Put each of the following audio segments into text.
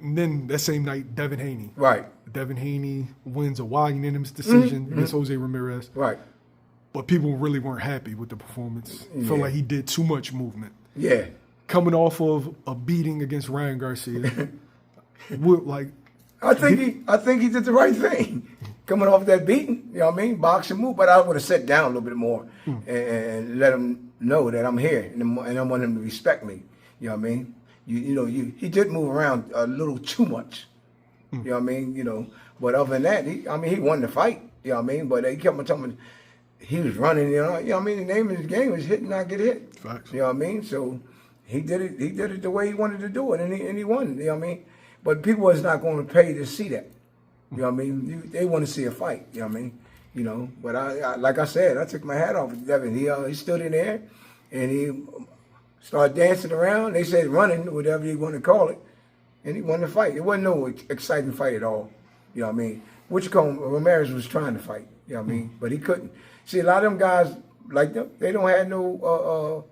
And then that same night, Devin Haney. Right. Devin Haney wins a wide unanimous decision against Jose Ramirez. Right. But people really weren't happy with the performance. Felt like he did too much movement. Yeah. Coming off of a beating against Ryan Garcia. I think he did the right thing. Coming off that beating, you know what I mean? Boxing move, but I would have sat down a little bit more and let him know that I'm here and I want him to respect me. You know what I mean? He did move around a little too much. You know what I mean? But other than that, he won the fight. You know what I mean? But he kept on telling me he was running. You know what I mean? The name of his game was hit and not get hit. Facts. You know what I mean? So he did it. He did it the way he wanted to do it, and he won. You know what I mean? But people is not going to pay to see that. You know what I mean? They want to see a fight. You know what I mean? But I like I said, I took my hat off with Devin. He stood in there and he started dancing around. They said running, whatever you want to call it, and he won the fight. It wasn't no exciting fight at all. You know what I mean? Ramirez was trying to fight. You know what I mean? But he couldn't. See, a lot of them guys like them, they don't have no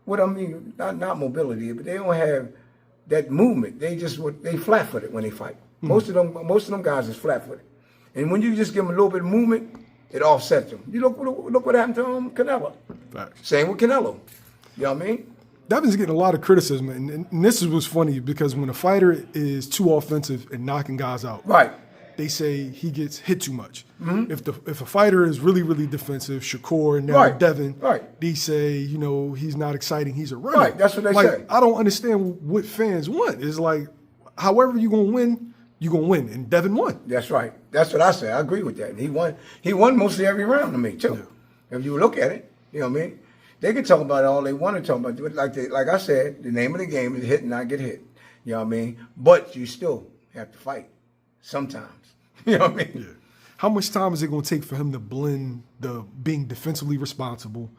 not mobility, but they don't have that movement. They flat-footed when they fight. Most of them guys is flat-footed, and when you just give them a little bit of movement, it offsets them. You look what happened to Canelo. Facts. Same with Canelo. You know what I mean? Devin's getting a lot of criticism, and this was funny because when a fighter is too offensive and knocking guys out, right? They say he gets hit too much. If a fighter is really, really defensive, Shakur and now Devin, they say, he's not exciting, he's a runner. Right, that's what they say. I don't understand what fans want. It's like, however you're going to win, you're going to win. And Devin won. That's right. That's what I say. I agree with that. And he won mostly every round to me, too. Yeah. If you look at it, you know what I mean? They can talk about it all they want to talk about. Like I said, the name of the game is hit and not get hit. You know what I mean? But you still have to fight sometimes. You know what I mean? Yeah. How much time is it going to take for him to blend the being defensively responsible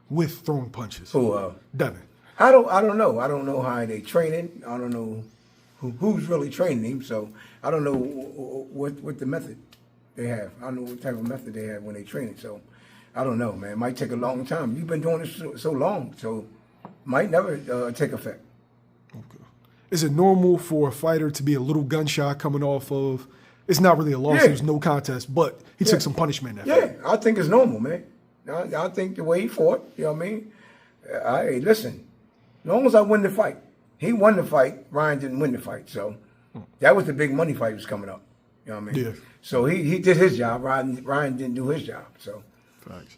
with throwing punches? Who? Devin. I don't know. I don't know how they train it. I don't know who's really training him. So I don't know what the method they have. I don't know what type of method they have when they train it. So I don't know, man. It might take a long time. You've been doing this so long, so it might never take effect. Okay. Is it normal for a fighter to be a little gun shy coming off of? It's not really a loss. It was no contest, but he took some punishment in that fight. I think it's normal, man. I think the way he fought, you know what I mean? Hey, listen, as long as I win the fight. He won the fight. Ryan didn't win the fight. So that was the big money fight was coming up. You know what I mean? Yeah. So he did his job. Ryan didn't do his job. So. Facts.